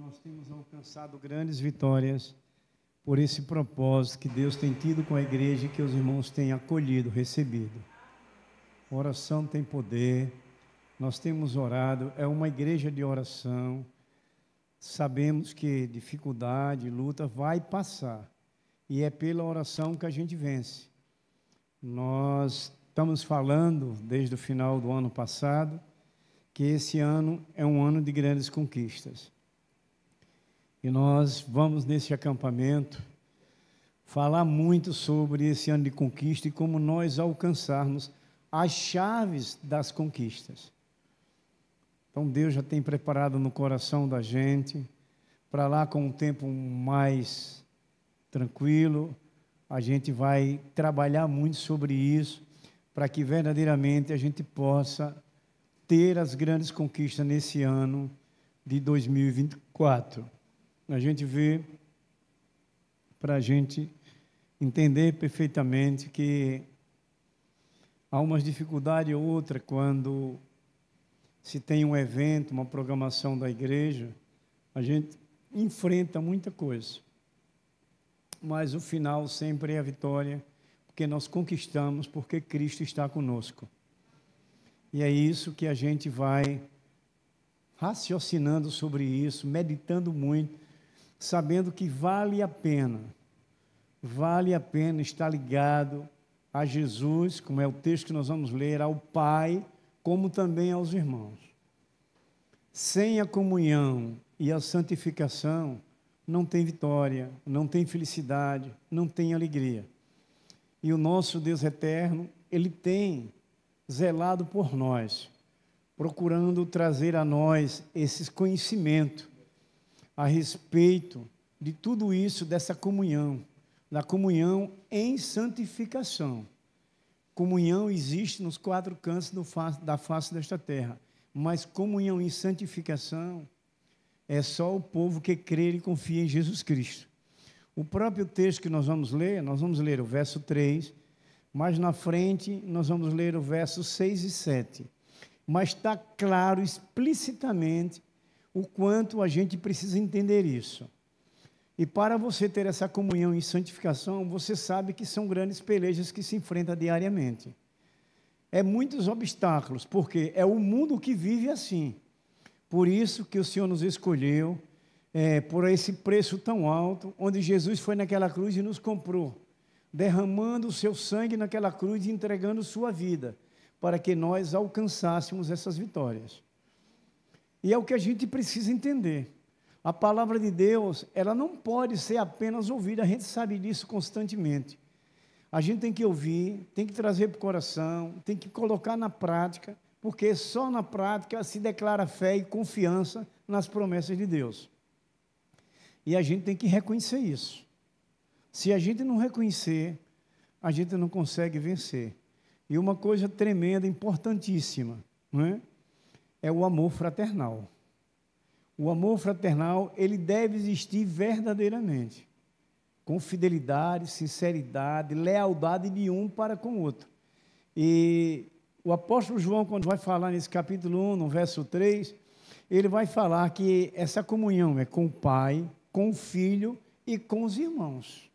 nós temos alcançado grandes vitórias por esse propósito que Deus tem tido com a igreja e que os irmãos têm acolhido, recebido. A oração tem poder, nós temos orado, é uma igreja de oração. Sabemos que dificuldade, luta vai passar, e é pela oração que a gente vence. Nós estamos falando, desde o final do ano passado, que esse ano é um ano de grandes conquistas. E nós vamos, nesse acampamento, falar muito sobre esse ano de conquista e como nós alcançarmos as chaves das conquistas. Então, Deus já tem preparado no coração da gente, para lá com um tempo mais tranquilo, a gente vai trabalhar muito sobre isso, para que verdadeiramente a gente possa ter as grandes conquistas nesse ano de 2024. A gente vê, para a gente entender perfeitamente que há uma dificuldade ou outra quando se tem um evento, uma programação da igreja, a gente enfrenta muita coisa. Mas o final sempre é a vitória, porque nós conquistamos, porque Cristo está conosco. E é isso que a gente vai raciocinando sobre isso, meditando muito, sabendo que vale a pena estar ligado a Jesus, como é o texto que nós vamos ler, ao Pai, como também aos irmãos. Sem a comunhão e a santificação, não tem vitória, não tem felicidade, não tem alegria. E o nosso Deus eterno, Ele tem zelado por nós, procurando trazer a nós esse conhecimento a respeito de tudo isso, dessa comunhão, da comunhão em santificação. Comunhão existe nos 4 cantos da face desta terra, mas comunhão em santificação é só o povo que crê e confia em Jesus Cristo. O próprio texto que nós vamos ler o verso 3, mais na frente nós vamos ler o verso 6 e 7. Mas está claro explicitamente o quanto a gente precisa entender isso. E para você ter essa comunhão em santificação, você sabe que são grandes pelejas que se enfrentam diariamente. É muitos obstáculos, porque é o mundo que vive assim. Por isso que o Senhor nos escolheu, por esse preço tão alto, onde Jesus foi naquela cruz e nos comprou, derramando o seu sangue naquela cruz e entregando sua vida, para que nós alcançássemos essas vitórias. E é o que a gente precisa entender. A palavra de Deus, ela não pode ser apenas ouvida, a gente sabe disso constantemente. A gente tem que ouvir, tem que trazer para o coração, tem que colocar na prática, porque só na prática se declara fé e confiança nas promessas de Deus. E a gente tem que reconhecer isso. Se a gente não reconhecer, a gente não consegue vencer. E uma coisa tremenda, importantíssima, não é? É o amor fraternal. O amor fraternal, ele deve existir verdadeiramente, com fidelidade, sinceridade, lealdade de um para com o outro. E o apóstolo João, quando vai falar nesse capítulo 1, no verso 3, ele vai falar que essa comunhão é com o Pai, com o Filho e com os irmãos.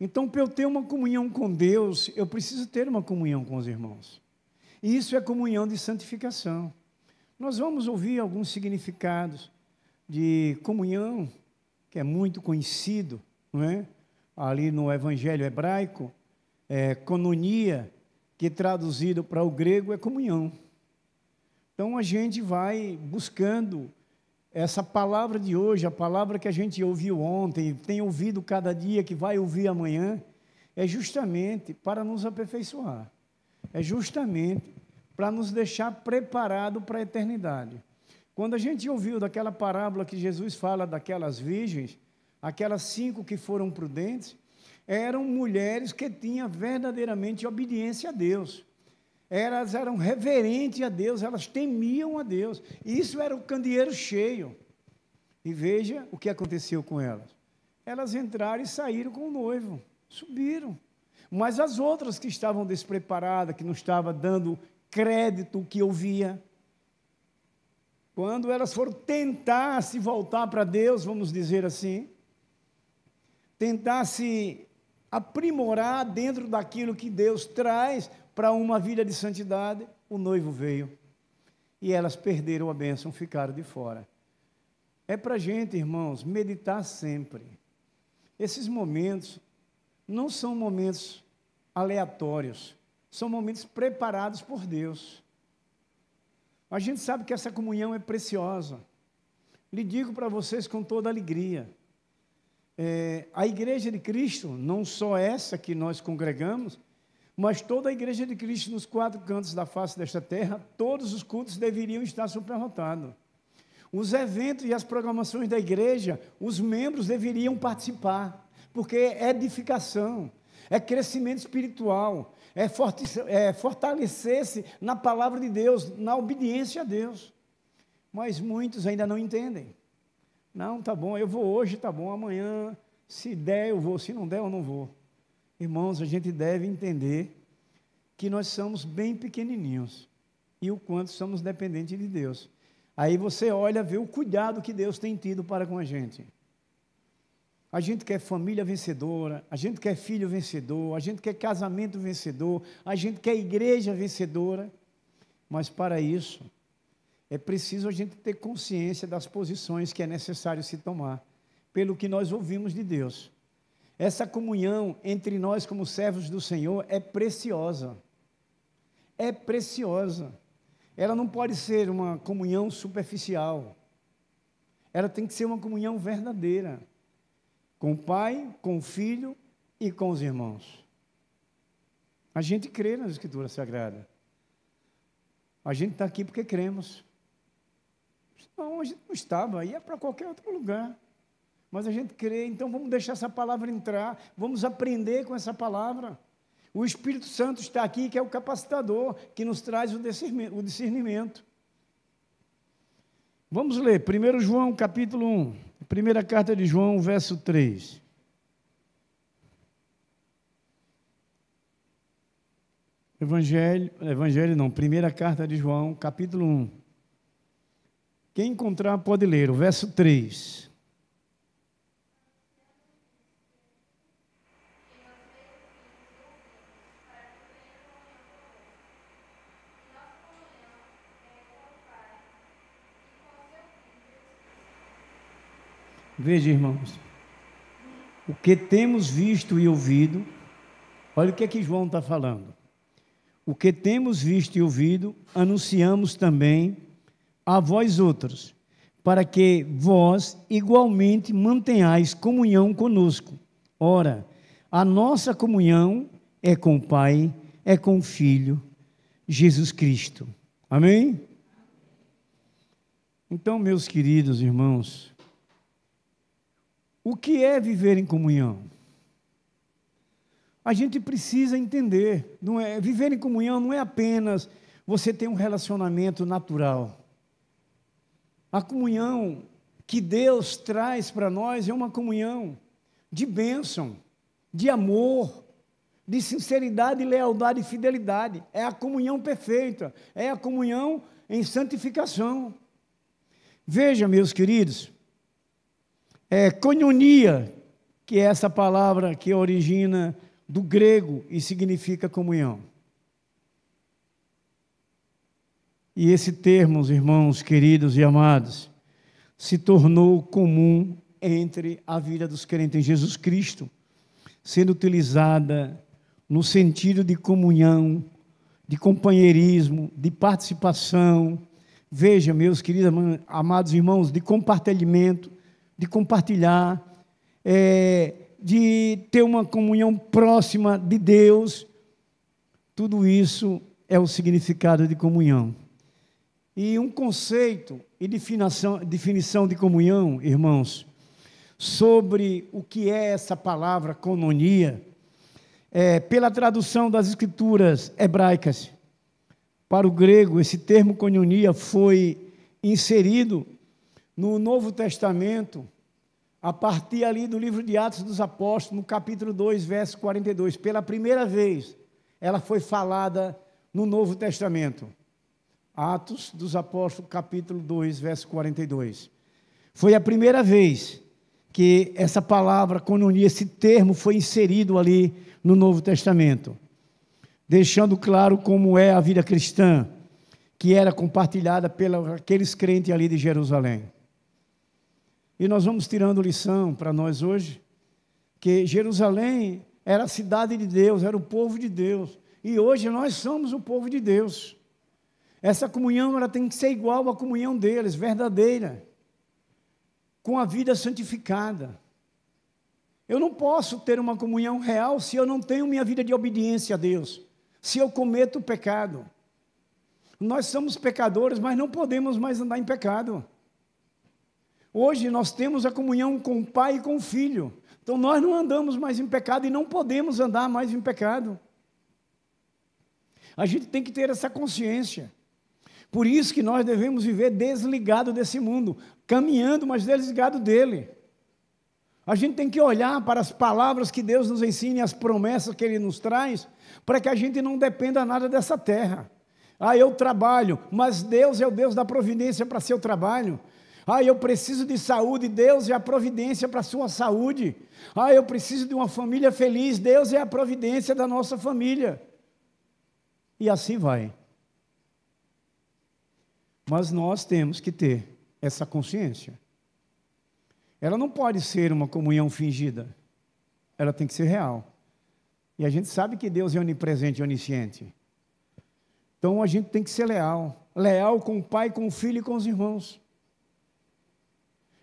Então, para eu ter uma comunhão com Deus, eu preciso ter uma comunhão com os irmãos. E isso é comunhão de santificação. Nós vamos ouvir alguns significados de comunhão, que é muito conhecido, não é? Ali no Evangelho hebraico, koinonia, que traduzido para o grego é comunhão. Então, a gente vai buscando essa palavra de hoje, a palavra que a gente ouviu ontem, tem ouvido cada dia, que vai ouvir amanhã, é justamente para nos aperfeiçoar. É justamente para nos deixar preparado para a eternidade. Quando a gente ouviu daquela parábola que Jesus fala daquelas virgens, aquelas 5 que foram prudentes, eram mulheres que tinham verdadeiramente obediência a Deus. Elas eram reverentes a Deus, elas temiam a Deus. Isso era o candeeiro cheio. E veja o que aconteceu com elas. Elas entraram e saíram com o noivo, subiram. Mas as outras que estavam despreparadas, que não estavam dando crédito que ouvia, quando elas foram tentar se voltar para Deus, vamos dizer assim, tentar se aprimorar dentro daquilo que Deus traz para uma vida de santidade, o noivo veio. E elas perderam a bênção, ficaram de fora. É para a gente, irmãos, meditar sempre. Esses momentos não são momentos aleatórios, são momentos preparados por Deus. A gente sabe que essa comunhão é preciosa. Lhe digo para vocês com toda alegria. A Igreja de Cristo, não só essa que nós congregamos, mas toda a Igreja de Cristo nos 4 cantos da face desta terra, todos os cultos deveriam estar superlotados. Os eventos e as programações da igreja, os membros deveriam participar, porque é edificação, é crescimento espiritual, é fortalecer-se na palavra de Deus, na obediência a Deus. Mas muitos ainda não entendem. Não, tá bom, eu vou hoje, tá bom, amanhã, se der eu vou, se não der eu não vou. Irmãos, a gente deve entender que nós somos bem pequenininhos e o quanto somos dependentes de Deus. Aí você olha, vê o cuidado que Deus tem tido para com a gente. A gente quer família vencedora, a gente quer filho vencedor, a gente quer casamento vencedor, a gente quer igreja vencedora, mas para isso é preciso a gente ter consciência das posições que é necessário se tomar, pelo que nós ouvimos de Deus. Essa comunhão entre nós como servos do Senhor é preciosa. É preciosa. Ela não pode ser uma comunhão superficial. Ela tem que ser uma comunhão verdadeira. Com o Pai, com o Filho e com os irmãos. A gente crê nas Escrituras Sagradas. A gente está aqui porque cremos. Não, a gente não estava, ia para qualquer outro lugar. Mas a gente crê, então vamos deixar essa palavra entrar, vamos aprender com essa palavra. O Espírito Santo está aqui, que é o capacitador, que nos traz o discernimento. Vamos ler 1 João capítulo 1, primeira carta de João, verso 3. Evangelho não, primeira carta de João, capítulo 1. Quem encontrar pode ler, o verso 3. Veja, irmãos, o que temos visto e ouvido, olha o que é que João está falando. O que temos visto e ouvido, anunciamos também a vós outros, para que vós igualmente mantenhais comunhão conosco. Ora, a nossa comunhão é com o Pai, é com o Filho, Jesus Cristo. Amém? Então, meus queridos irmãos, o que é viver em comunhão? A gente precisa entender, viver em comunhão não é apenas você ter um relacionamento natural. A comunhão que Deus traz para nós é uma comunhão de bênção, de amor, de sinceridade, lealdade e fidelidade. É a comunhão perfeita, é a comunhão em santificação. Veja, meus queridos, koinonia, que é essa palavra que origina do grego e significa comunhão. E esse termo, irmãos queridos e amados, se tornou comum entre a vida dos crentes em Jesus Cristo, sendo utilizada no sentido de comunhão, de companheirismo, de participação. Veja, meus queridos, amados irmãos, de compartilhamento, de compartilhar, de ter uma comunhão próxima de Deus. Tudo isso é o significado de comunhão. E um conceito e definição de comunhão, irmãos, sobre o que é essa palavra koinonia, pela tradução das escrituras hebraicas para o grego, esse termo koinonia foi inserido no Novo Testamento, a partir ali do livro de Atos dos Apóstolos, no capítulo 2, verso 42. Pela primeira vez, ela foi falada no Novo Testamento. Atos dos Apóstolos, capítulo 2, verso 42. Foi a primeira vez que essa palavra coinonia, esse termo foi inserido ali no Novo Testamento, deixando claro como é a vida cristã, que era compartilhada pelos aqueles crentes ali de Jerusalém. E nós vamos tirando lição para nós hoje, que Jerusalém era a cidade de Deus, era o povo de Deus, e hoje nós somos o povo de Deus. Essa comunhão ela tem que ser igual à comunhão deles, verdadeira, com a vida santificada. Eu não posso ter uma comunhão real se eu não tenho minha vida de obediência a Deus, se eu cometo pecado. Nós somos pecadores, mas não podemos mais andar em pecado. Hoje nós temos a comunhão com o Pai e com o Filho, então nós não andamos mais em pecado e não podemos andar mais em pecado. A gente tem que ter essa consciência. Por isso que nós devemos viver desligado desse mundo, caminhando, mas desligado dele. A gente tem que olhar para as palavras que Deus nos ensina e as promessas que Ele nos traz, para que a gente não dependa nada dessa terra. Eu trabalho, mas Deus é o Deus da providência para seu trabalho. Eu preciso de saúde, Deus é a providência para a sua saúde. Eu preciso de uma família feliz, Deus é a providência da nossa família. E assim vai. Mas nós temos que ter essa consciência. Ela não pode ser uma comunhão fingida. Ela tem que ser real. E a gente sabe que Deus é onipresente e onisciente. Então a gente tem que ser leal. Leal com o Pai, com o Filho e com os irmãos.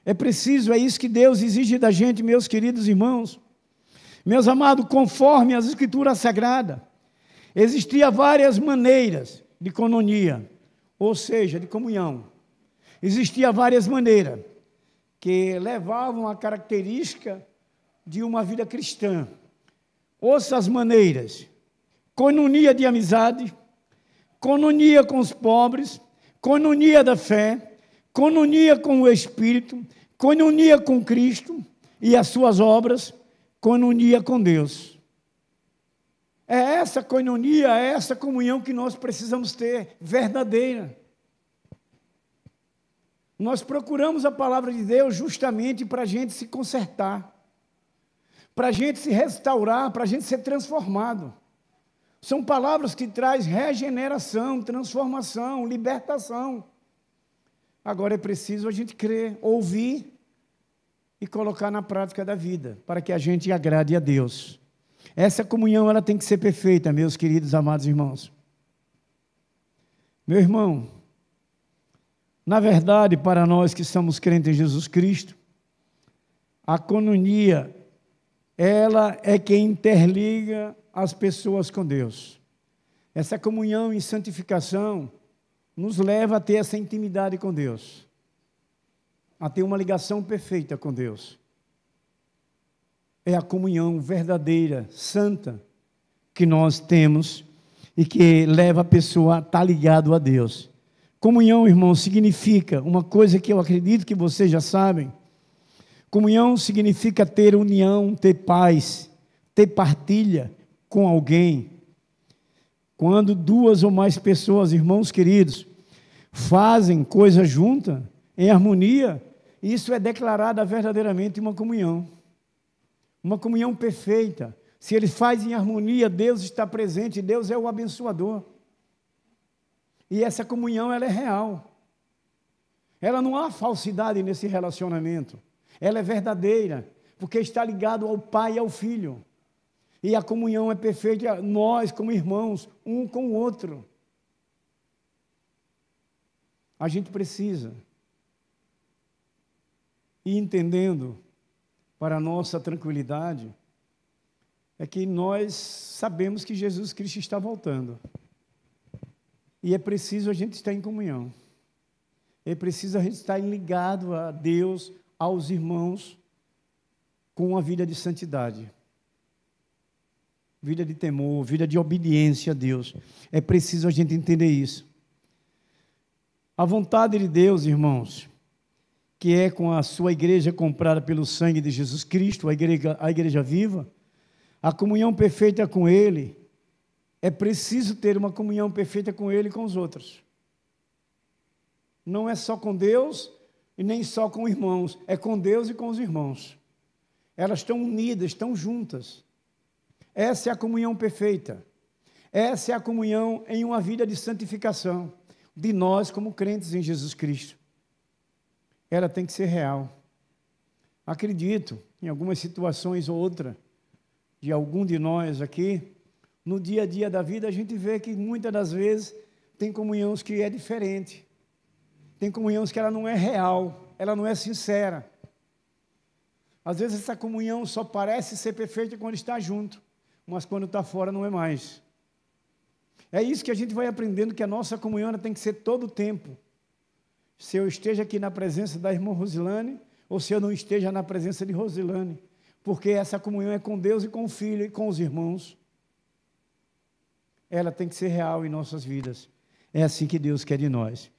É preciso, é isso que Deus exige da gente, meus queridos irmãos. Meus amados, conforme as Escrituras Sagradas, existiam várias maneiras de coinonia, ou seja, de comunhão. Existiam várias maneiras que levavam a característica de uma vida cristã. Ouça as maneiras: coinonia de amizade, coinonia com os pobres, coinonia da fé, coinonia com o Espírito, coinonia com Cristo e as suas obras, coinonia com Deus. É essa coinonia, é essa comunhão que nós precisamos ter, verdadeira. Nós procuramos a palavra de Deus justamente para a gente se consertar, para a gente se restaurar, para a gente ser transformado. São palavras que trazem regeneração, transformação, libertação. Agora é preciso a gente crer, ouvir e colocar na prática da vida, para que a gente agrade a Deus. Essa comunhão ela tem que ser perfeita, meus queridos amados irmãos. Meu irmão, na verdade, para nós que somos crentes em Jesus Cristo, a coinonia, ela é quem interliga as pessoas com Deus. Essa comunhão e santificação nos leva a ter essa intimidade com Deus, a ter uma ligação perfeita com Deus. É a comunhão verdadeira, santa, que nós temos e que leva a pessoa a estar ligado a Deus. Comunhão, irmão, significa uma coisa que eu acredito que vocês já sabem. Comunhão significa ter união, ter paz, ter partilha com alguém. Quando duas ou mais pessoas, irmãos queridos, fazem coisa junta, em harmonia, isso é declarada verdadeiramente uma comunhão. Uma comunhão perfeita. Se ele faz em harmonia, Deus está presente, Deus é o abençoador. E essa comunhão, ela é real. Ela não há falsidade nesse relacionamento. Ela é verdadeira, porque está ligado ao Pai e ao Filho. E a comunhão é perfeita, nós como irmãos, um com o outro. A gente precisa ir entendendo, para a nossa tranquilidade, é que nós sabemos que Jesus Cristo está voltando. E é preciso a gente estar em comunhão. É preciso a gente estar ligado a Deus, aos irmãos, com uma vida de santidade. Vida de temor, vida de obediência a Deus. É preciso a gente entender isso. A vontade de Deus, irmãos, que é com a sua igreja comprada pelo sangue de Jesus Cristo, a igreja viva, a comunhão perfeita com Ele, é preciso ter uma comunhão perfeita com Ele e com os outros. não é só com Deus e nem só com irmãos, é com Deus e com os irmãos. Elas estão unidas, estão juntas. Essa é a comunhão perfeita. Essa é a comunhão em uma vida de santificação, de nós como crentes em Jesus Cristo. Ela tem que ser real. Acredito, em algumas situações ou outra, de algum de nós aqui, no dia a dia da vida, a gente vê que muitas das vezes tem comunhões que é diferente. Tem comunhões que ela não é real, ela não é sincera. Às vezes essa comunhão só parece ser perfeita quando está junto, mas quando está fora não é mais. É isso que a gente vai aprendendo, que a nossa comunhão tem que ser todo o tempo. Se eu esteja aqui na presença da irmã Rosilane, ou se eu não esteja na presença de Rosilane, porque essa comunhão é com Deus e com o Filho e com os irmãos. Ela tem que ser real em nossas vidas. É assim que Deus quer de nós.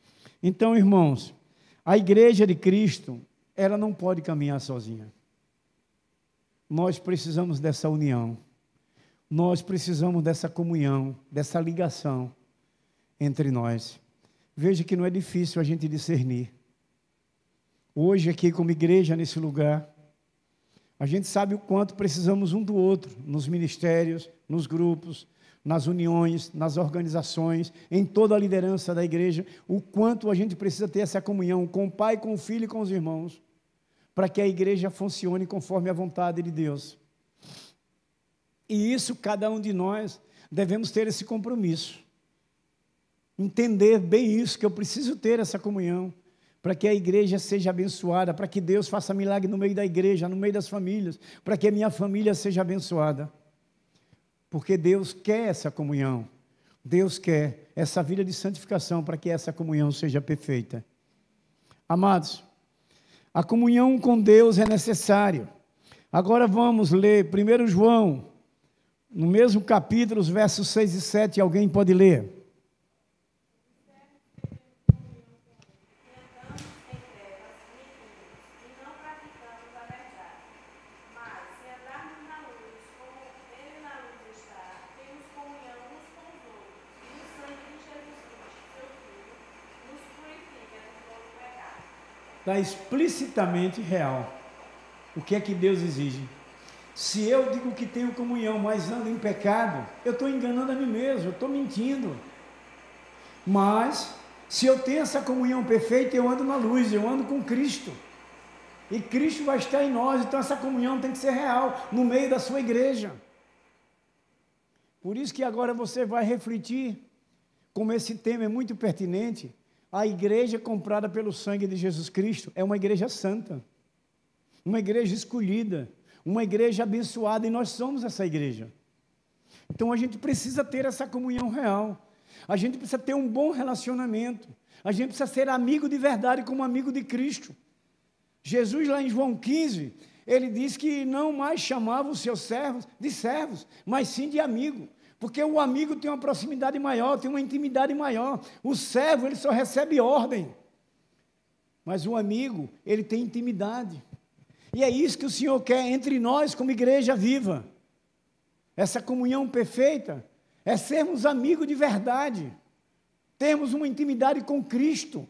Então, irmãos, a igreja de Cristo, ela não pode caminhar sozinha. Nós precisamos dessa união. Nós precisamos dessa comunhão, dessa ligação entre nós. Veja que não é difícil a gente discernir. Hoje, aqui como igreja, nesse lugar, a gente sabe o quanto precisamos um do outro, nos ministérios, nos grupos, nas uniões, nas organizações, em toda a liderança da igreja, o quanto a gente precisa ter essa comunhão com o Pai, com o Filho e com os irmãos, para que a igreja funcione conforme a vontade de Deus. E isso, cada um de nós, devemos ter esse compromisso. Entender bem isso, que eu preciso ter essa comunhão, para que a igreja seja abençoada, para que Deus faça milagre no meio da igreja, no meio das famílias, para que a minha família seja abençoada. Porque Deus quer essa comunhão, Deus quer essa vida de santificação, para que essa comunhão seja perfeita. Amados, a comunhão com Deus é necessária. Agora vamos ler 1 João, no mesmo capítulo, os versos 6 e 7, alguém pode ler? Está explicitamente real. O que é que Deus exige? Se eu digo que tenho comunhão, mas ando em pecado, eu estou enganando a mim mesmo, eu estou mentindo. Mas, se eu tenho essa comunhão perfeita, eu ando na luz, eu ando com Cristo. E Cristo vai estar em nós, então essa comunhão tem que ser real, no meio da sua igreja. Por isso que agora você vai refletir, como esse tema é muito pertinente. A igreja comprada pelo sangue de Jesus Cristo é uma igreja santa, uma igreja escolhida, uma igreja abençoada, e nós somos essa igreja. Então a gente precisa ter essa comunhão real, a gente precisa ter um bom relacionamento, a gente precisa ser amigo de verdade como amigo de Cristo. Jesus lá em João 15, ele diz que não mais chamava os seus servos de servos, mas sim de amigo. Porque o amigo tem uma proximidade maior, tem uma intimidade maior. O servo, ele só recebe ordem. Mas o amigo, ele tem intimidade. E é isso que o Senhor quer entre nós como igreja viva. Essa comunhão perfeita é sermos amigos de verdade. Termos uma intimidade com Cristo.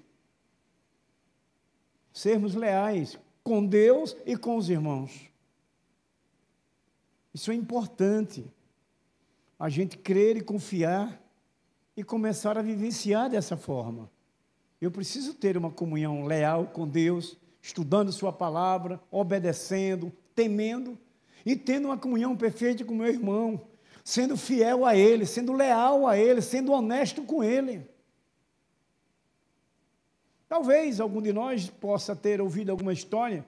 Sermos leais com Deus e com os irmãos. Isso é importante. A gente crer e confiar e começar a vivenciar dessa forma. Eu preciso ter uma comunhão leal com Deus, estudando sua palavra, obedecendo, temendo, e tendo uma comunhão perfeita com meu irmão, sendo fiel a Ele, sendo leal a Ele, sendo honesto com Ele. Talvez algum de nós possa ter ouvido alguma história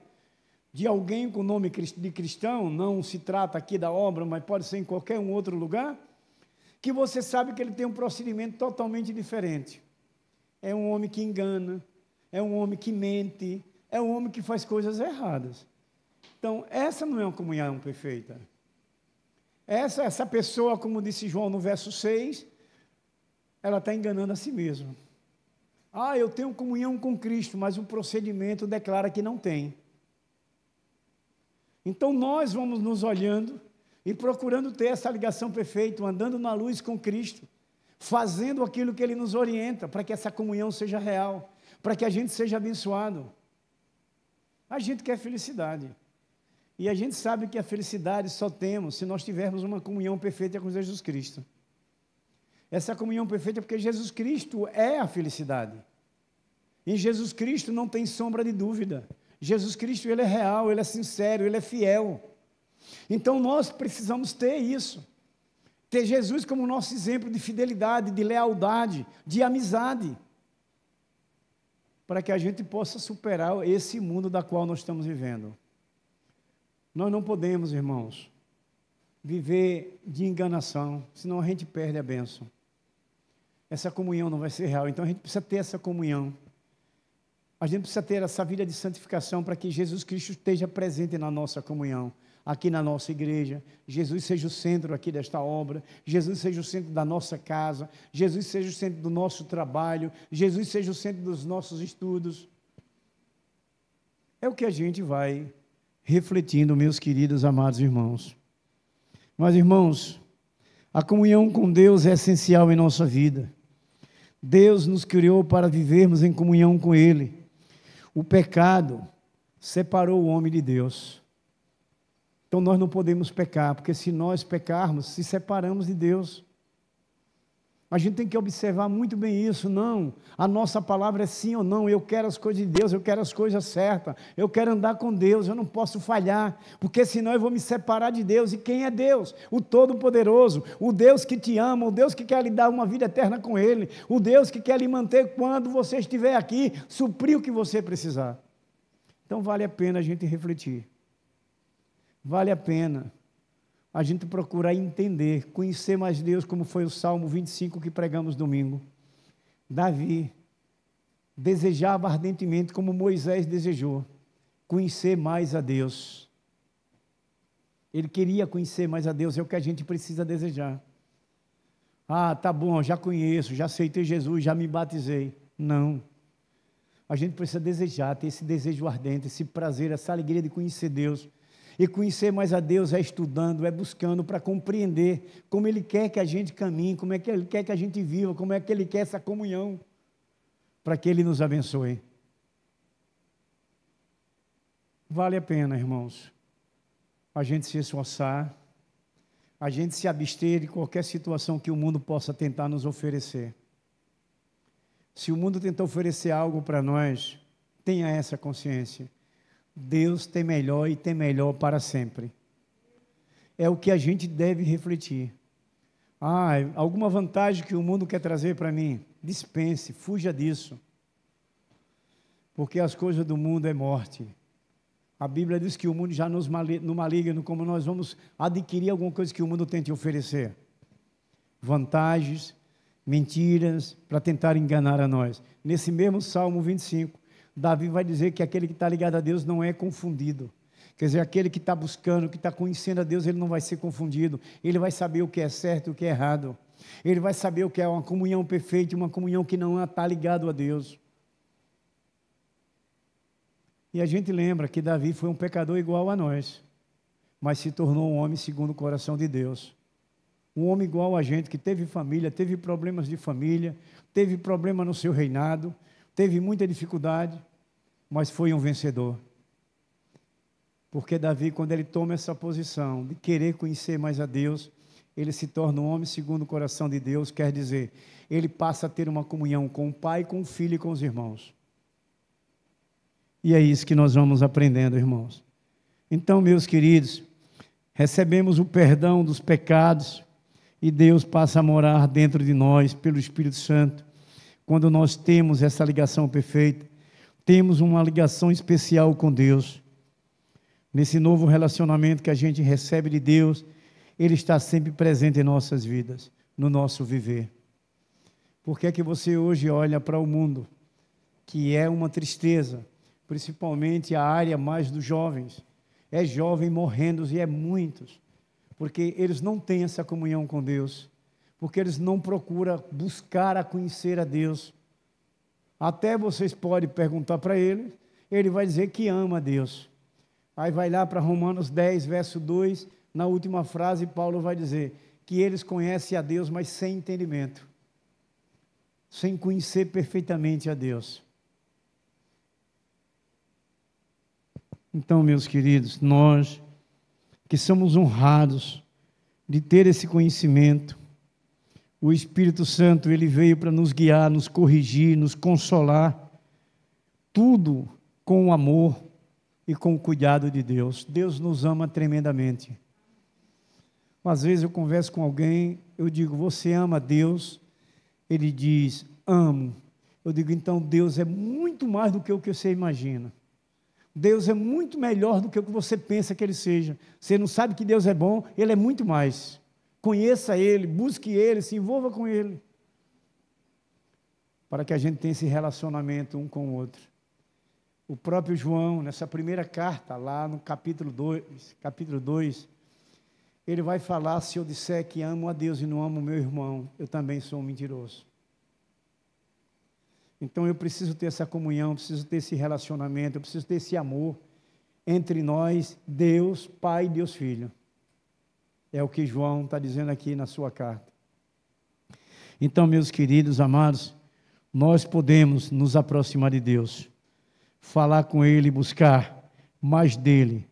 de alguém com nome de cristão, não se trata aqui da obra, mas pode ser em qualquer um outro lugar, que você sabe que ele tem um procedimento totalmente diferente. É um homem que engana, é um homem que mente, é um homem que faz coisas erradas. Então, essa não é uma comunhão perfeita. Essa pessoa, como disse João no verso 6, ela está enganando a si mesma. Ah, eu tenho comunhão com Cristo, mas o procedimento declara que não tem. Então, nós vamos nos olhando e procurando ter essa ligação perfeita, andando na luz com Cristo, fazendo aquilo que Ele nos orienta, para que essa comunhão seja real, para que a gente seja abençoado. A gente quer felicidade. E a gente sabe que a felicidade só temos se nós tivermos uma comunhão perfeita com Jesus Cristo. Essa comunhão perfeita é porque Jesus Cristo é a felicidade. Em Jesus Cristo não tem sombra de dúvida. Jesus Cristo, Ele é real, Ele é sincero, Ele é fiel. Então nós precisamos ter isso. Ter Jesus como nosso exemplo de fidelidade, de lealdade, de amizade. Para que a gente possa superar esse mundo da qual nós estamos vivendo. Nós não podemos, irmãos, viver de enganação, senão a gente perde a bênção. Essa comunhão não vai ser real, então a gente precisa ter essa comunhão. A gente precisa ter essa vida de santificação para que Jesus Cristo esteja presente na nossa comunhão, aqui na nossa igreja. Jesus seja o centro aqui desta obra, Jesus seja o centro da nossa casa, Jesus seja o centro do nosso trabalho, Jesus seja o centro dos nossos estudos. É o que a gente vai refletindo, meus queridos, amados irmãos. Mas, irmãos, a comunhão com Deus é essencial em nossa vida. Deus nos criou para vivermos em comunhão com Ele. O pecado separou o homem de Deus. Então nós não podemos pecar, porque se nós pecarmos, se separamos de Deus. A gente tem que observar muito bem isso, não. A nossa palavra é sim ou não. Eu quero as coisas de Deus, eu quero as coisas certas. Eu quero andar com Deus, eu não posso falhar, porque senão eu vou me separar de Deus. E quem é Deus? O Todo-Poderoso, o Deus que te ama, o Deus que quer lhe dar uma vida eterna com Ele, o Deus que quer lhe manter quando você estiver aqui, suprir o que você precisar. Então vale a pena a gente refletir. Vale a pena a gente procurar entender, conhecer mais Deus, como foi o Salmo 25 que pregamos domingo. Davi desejava ardentemente, como Moisés desejou, conhecer mais a Deus. Ele queria conhecer mais a Deus, é o que a gente precisa desejar. Ah, tá bom, já conheço, já aceitei Jesus, já me batizei. Não. A gente precisa desejar, ter esse desejo ardente, esse prazer, essa alegria de conhecer Deus. E conhecer mais a Deus é estudando, é buscando para compreender como Ele quer que a gente caminhe, como é que Ele quer que a gente viva, como é que Ele quer essa comunhão, para que Ele nos abençoe. Vale a pena, irmãos, a gente se esforçar, a gente se abster de qualquer situação que o mundo possa tentar nos oferecer. Se o mundo tentar oferecer algo para nós, tenha essa consciência. Deus tem melhor e tem melhor para sempre. É o que a gente deve refletir. Alguma vantagem que o mundo quer trazer para mim? Dispense, fuja disso. Porque as coisas do mundo é morte. A Bíblia diz que o mundo já nos no maligno, como nós vamos adquirir alguma coisa que o mundo tente oferecer. Vantagens, mentiras, para tentar enganar a nós. Nesse mesmo Salmo 25, Davi vai dizer que aquele que está ligado a Deus não é confundido. Quer dizer, aquele que está buscando, que está conhecendo a Deus, ele não vai ser confundido. Ele vai saber o que é certo e o que é errado. Ele vai saber o que é uma comunhão perfeita, uma comunhão que não está ligado a Deus. E a gente lembra que Davi foi um pecador igual a nós, mas se tornou um homem segundo o coração de Deus. Um homem igual a gente, que teve família, teve problemas de família, teve problema no seu reinado, teve muita dificuldade, mas foi um vencedor. Porque Davi, quando ele toma essa posição de querer conhecer mais a Deus, ele se torna um homem segundo o coração de Deus, quer dizer, ele passa a ter uma comunhão com o Pai, com o Filho e com os irmãos. E é isso que nós vamos aprendendo, irmãos. Então, meus queridos, recebemos o perdão dos pecados e Deus passa a morar dentro de nós pelo Espírito Santo. Quando nós temos essa ligação perfeita, temos uma ligação especial com Deus. Nesse novo relacionamento que a gente recebe de Deus, Ele está sempre presente em nossas vidas, no nosso viver. Por que é que você hoje olha para o mundo, que é uma tristeza, principalmente a área mais dos jovens? É jovem morrendo e é muitos, porque eles não têm essa comunhão com Deus. Porque eles não procuram buscar a conhecer a Deus. Até vocês podem perguntar para ele, ele vai dizer que ama a Deus. Aí vai lá para Romanos 10, verso 2, na última frase, Paulo vai dizer que eles conhecem a Deus, mas sem entendimento, sem conhecer perfeitamente a Deus. Então, meus queridos, nós que somos honrados de ter esse conhecimento, o Espírito Santo, ele veio para nos guiar, nos corrigir, nos consolar, tudo com o amor e com o cuidado de Deus. Deus nos ama tremendamente. Às vezes eu converso com alguém, eu digo, você ama Deus? Ele diz, amo. Eu digo, então Deus é muito mais do que o que você imagina. Deus é muito melhor do que o que você pensa que Ele seja. Você não sabe que Deus é bom, Ele é muito mais. Conheça Ele, busque Ele, se envolva com Ele. Para que a gente tenha esse relacionamento um com o outro. O próprio João, nessa primeira carta, lá no capítulo 2, ele vai falar, se eu disser que amo a Deus e não amo o meu irmão, eu também sou um mentiroso. Então eu preciso ter essa comunhão, preciso ter esse relacionamento, eu preciso ter esse amor entre nós, Deus Pai e Deus Filho. É o que João está dizendo aqui na sua carta. Então, meus queridos, amados, nós podemos nos aproximar de Deus, falar com Ele, buscar mais dEle,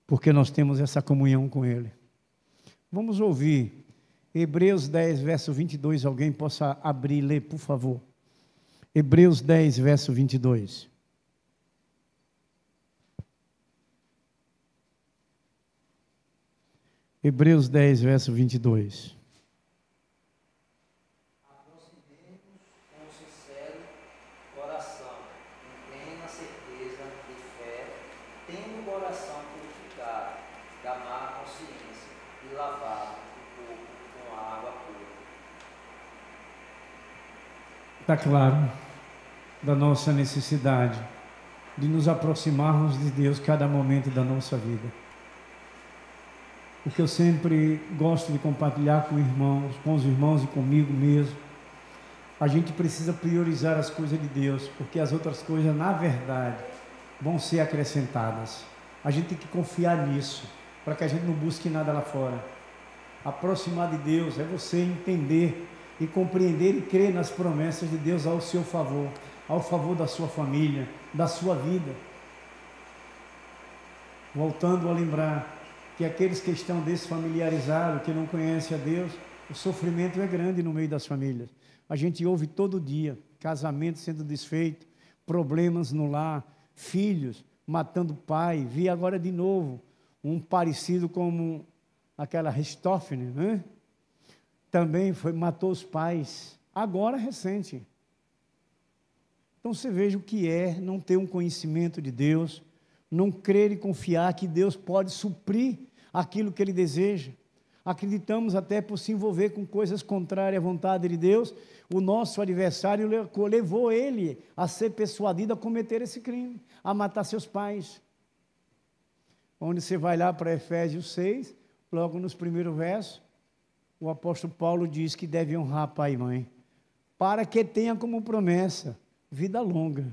porque nós temos essa comunhão com Ele. Vamos ouvir Hebreus 10, verso 22, alguém possa abrir e ler, por favor. Hebreus 10, verso 22. Hebreus 10, verso 22. Aproximemos com sincero coração, em plena certeza de fé, tendo o coração purificado da má consciência e lavado o corpo com água pura. Está claro da nossa necessidade de nos aproximarmos de Deus cada momento da nossa vida. O que eu sempre gosto de compartilhar com os irmãos e comigo mesmo, a gente precisa priorizar as coisas de Deus, porque as outras coisas, na verdade, vão ser acrescentadas. A gente tem que confiar nisso, para que a gente não busque nada lá fora. Aproximar de Deus é você entender e compreender e crer nas promessas de Deus ao seu favor, ao favor da sua família, da sua vida. Voltando a lembrar que aqueles que estão desfamiliarizados, que não conhecem a Deus, o sofrimento é grande no meio das famílias. A gente ouve todo dia, casamento sendo desfeito, problemas no lar, filhos matando pai. Vi agora de novo um parecido como aquela Richthofen, né? Também matou os pais, agora recente. Então você veja o que é não ter um conhecimento de Deus, não crer e confiar que Deus pode suprir aquilo que Ele deseja. Acreditamos até por se envolver com coisas contrárias à vontade de Deus, o nosso adversário levou ele a ser persuadido a cometer esse crime, a matar seus pais. Onde você vai lá para Efésios 6, logo nos primeiros versos, o apóstolo Paulo diz que deve honrar pai e mãe, para que tenha como promessa vida longa.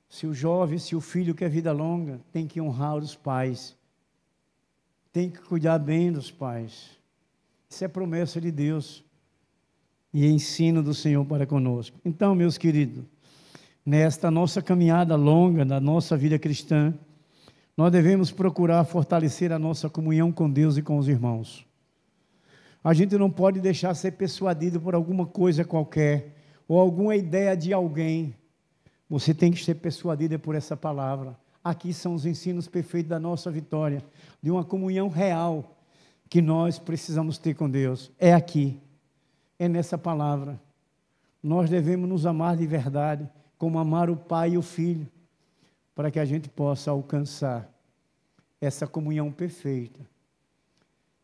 Se o jovem, se o filho quer vida longa, tem que honrar os pais, tem que cuidar bem dos pais. Isso é promessa de Deus e ensino do Senhor para conosco. Então, meus queridos, nesta nossa caminhada longa da nossa vida cristã, nós devemos procurar fortalecer a nossa comunhão com Deus e com os irmãos. A gente não pode deixar ser persuadido por alguma coisa qualquer, ou alguma ideia de alguém. Você tem que ser persuadido por essa palavra. Aqui são os ensinos perfeitos da nossa vitória, de uma comunhão real que nós precisamos ter com Deus. É aqui, é nessa palavra. Nós devemos nos amar de verdade, como amar o Pai e o Filho, para que a gente possa alcançar essa comunhão perfeita,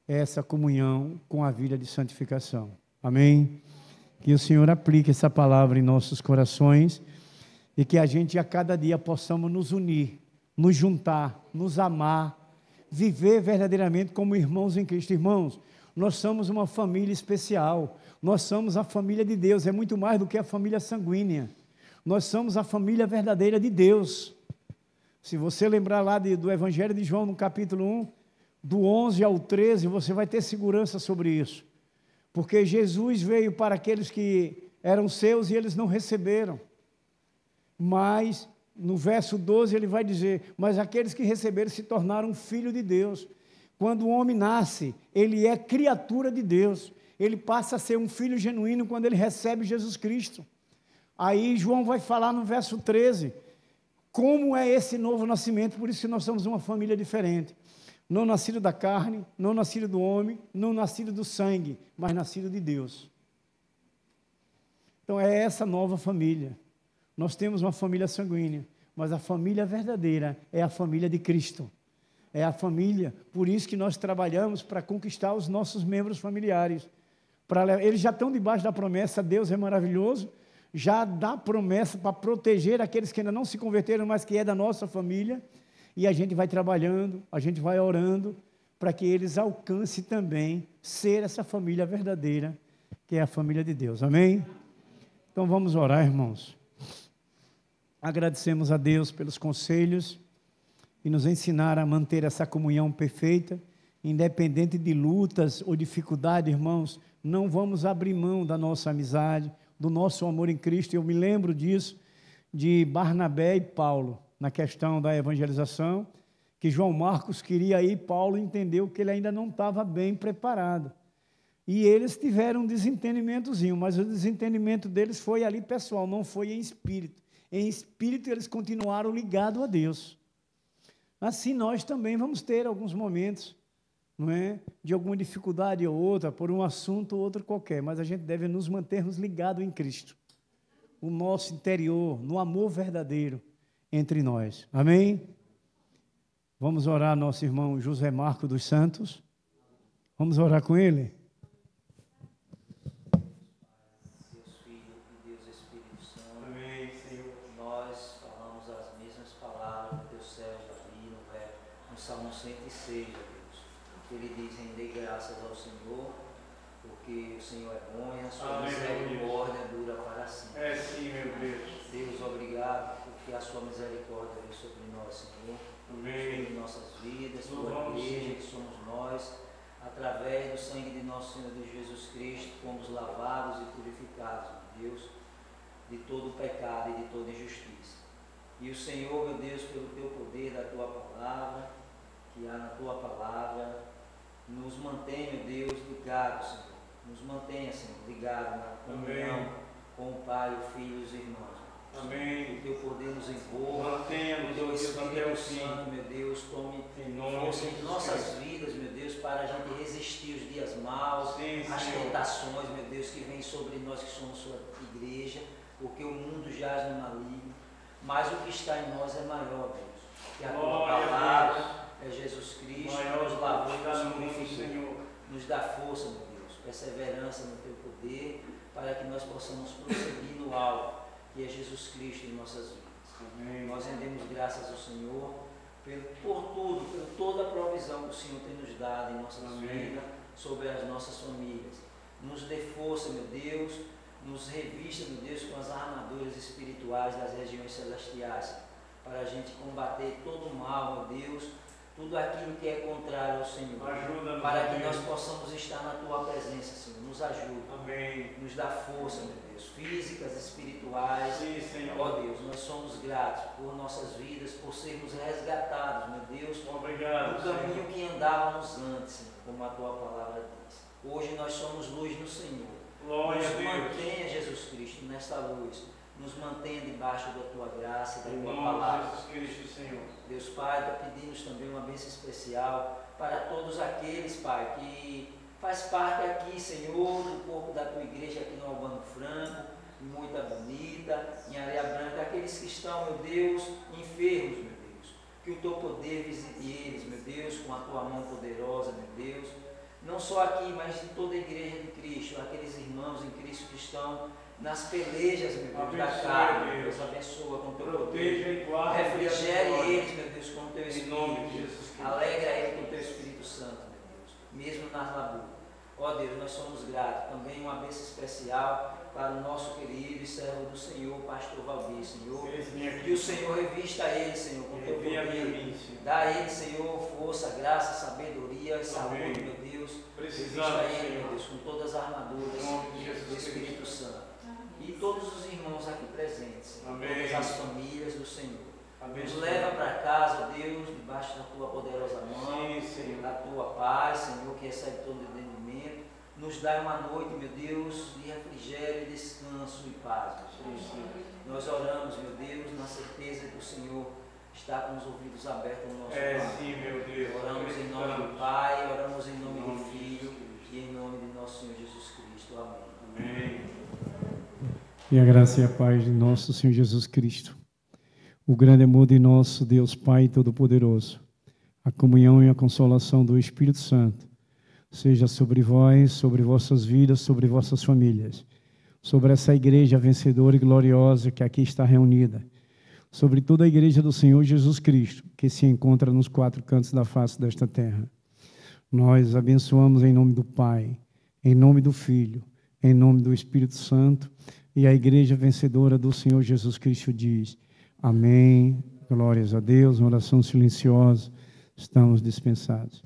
essa comunhão com a vida de santificação. Amém? Que o Senhor aplique essa palavra em nossos corações e que a gente a cada dia possamos nos unir, nos juntar, nos amar, viver verdadeiramente como irmãos em Cristo. Irmãos, nós somos uma família especial, nós somos a família de Deus, é muito mais do que a família sanguínea, nós somos a família verdadeira de Deus. Se você lembrar lá do Evangelho de João, no capítulo 1, do 11 ao 13, você vai ter segurança sobre isso, porque Jesus veio para aqueles que eram seus e eles não receberam, mas no verso 12 ele vai dizer, mas aqueles que receberam se tornaram filho de Deus. Quando o homem nasce, ele é criatura de Deus. Ele passa a ser um filho genuíno quando ele recebe Jesus Cristo. Aí João vai falar no verso 13, como é esse novo nascimento, por isso que nós somos uma família diferente. Não nascido da carne, não nascido do homem, não nascido do sangue, mas nascido de Deus. Então é essa nova família. Nós temos uma família sanguínea, mas a família verdadeira é a família de Cristo. É a família, por isso que nós trabalhamos para conquistar os nossos membros familiares. Eles já estão debaixo da promessa, Deus é maravilhoso, já dá promessa para proteger aqueles que ainda não se converteram, mas que é da nossa família, e a gente vai trabalhando, a gente vai orando, para que eles alcancem também ser essa família verdadeira, que é a família de Deus, amém? Então vamos orar, irmãos. Agradecemos a Deus pelos conselhos, e nos ensinar a manter essa comunhão perfeita, independente de lutas ou dificuldades, irmãos, não vamos abrir mão da nossa amizade, do nosso amor em Cristo. Eu me lembro disso, de Barnabé e Paulo, na questão da evangelização, que João Marcos queria ir, Paulo entendeu que ele ainda não estava bem preparado. E eles tiveram um desentendimentozinho, mas o desentendimento deles foi ali pessoal, não foi em espírito. Em espírito eles continuaram ligados a Deus. Assim nós também vamos ter alguns momentos, não é? De alguma dificuldade ou outra, por um assunto ou outro qualquer, mas a gente deve nos mantermos ligados em Cristo, o nosso interior, no amor verdadeiro entre nós. Amém? Vamos orar nosso irmão José Marco dos Santos. Vamos orar com ele? Seus filhos e Deus Espírito Santo. Amém, Senhor. Nós falamos as mesmas palavras do teu servo Davi, no Salmo 106, ele diz, rendei graças ao Senhor, porque o Senhor é bom e a sua misericórdia dura para sempre. É sim, meu Deus. Deus, obrigado, porque a sua misericórdia vem sobre nós, Senhor. Amém. Sobre nossas vidas, tua igreja, que somos nós, através do sangue de nosso Senhor Jesus Cristo, fomos lavados e purificados, meu Deus, de todo o pecado e de toda injustiça. E o Senhor, meu Deus, pelo teu poder da tua palavra, que há na tua palavra, nos mantém, meu Deus, ligados, Senhor. Nos mantenha, Senhor, ligados na comunhão com o Pai, o Filho e os irmãos. Amém. O teu poder nos envolva. Mantenha, o teu Espírito Santo, meu Deus, tome força em nossas vidas, meu Deus, para a gente resistir os dias maus, as tentações, meu Deus, que vêm sobre nós que somos sua igreja, porque o mundo jaz no maligno. Mas o que está em nós é maior, Deus. Que a tua palavra é Jesus Cristo, nos lavou, nos purificou, nos dá força, meu Deus, perseverança no teu poder, para que nós possamos prosseguir no alvo, que é Jesus Cristo em nossas vidas. Amém. Nós rendemos graças ao Senhor por tudo, por toda a provisão que o Senhor tem nos dado em nossas vidas, sobre as nossas famílias. Nos dê força, meu Deus, nos revista, meu Deus, com as armaduras espirituais das regiões celestiais, para a gente combater todo o mal, meu Deus, tudo aquilo que é contrário ao Senhor. Ajuda-nos, para que nós possamos estar na tua presença, Senhor. Nos ajuda. Amém. Nos dá força, meu Deus, físicas, espirituais. Sim, Senhor. Ó Deus, nós somos gratos por nossas vidas, por sermos resgatados, meu Deus. Obrigado, do caminho, Senhor, que andávamos antes, Senhor, como a tua palavra diz. Hoje nós somos luz no Senhor. Glória nos mantenha, Jesus Cristo, nesta luz. Nos mantenha debaixo da tua graça e da tua palavra. Jesus Cristo, Senhor. Deus Pai, pedimos também uma bênção especial para todos aqueles, Pai, que faz parte aqui, Senhor, do corpo da tua igreja aqui no Albano Franco, em Moita Bonita, em Areia Branca, aqueles que estão, meu Deus, enfermos, meu Deus. Que o teu poder visite eles, meu Deus, com a tua mão poderosa, meu Deus. Não só aqui, mas em toda a igreja de Cristo, aqueles irmãos em Cristo que estão nas pelejas, meu Deus, abençoe, da carne, meu Deus, abençoa com o teu poder, refrigere eles, meu Deus, com o teu Espírito, alegra eles com o teu Espírito Santo, meu Deus, mesmo nas laburas. Ó Deus, nós somos gratos, também uma bênção especial para o nosso querido e servo do Senhor, pastor Valdir, Senhor, que o Senhor revista ele, Senhor, com o teu poder, dá a ele, Senhor, força, graça, sabedoria e saúde, meu Deus, revista ele, meu Deus, com todas as armaduras do Espírito Santo. E todos os irmãos aqui presentes, todas as famílias, do Senhor. Amém. Nos leva para casa, ó Deus, debaixo da tua poderosa mão, da tua paz, Senhor, que excede todo entendimento. Nos dá uma noite, meu Deus, de refrigério, descanso e paz. Nós oramos, meu Deus, na certeza que o Senhor está com os ouvidos abertos no nosso coração. Sim, meu Deus. Oramos em nome do Pai, oramos em nome do Filho e em nome de nosso Senhor Jesus Cristo. Amém. Amém. E a graça e a paz de nosso Senhor Jesus Cristo, o grande amor de nosso Deus Pai Todo-Poderoso, a comunhão e a consolação do Espírito Santo, seja sobre vós, sobre vossas vidas, sobre vossas famílias, sobre essa igreja vencedora e gloriosa que aqui está reunida, sobre toda a igreja do Senhor Jesus Cristo, que se encontra nos 4 cantos da face desta terra. Nós abençoamos em nome do Pai, em nome do Filho, em nome do Espírito Santo, e a igreja vencedora do Senhor Jesus Cristo diz: amém, glórias a Deus, uma oração silenciosa, estamos dispensados.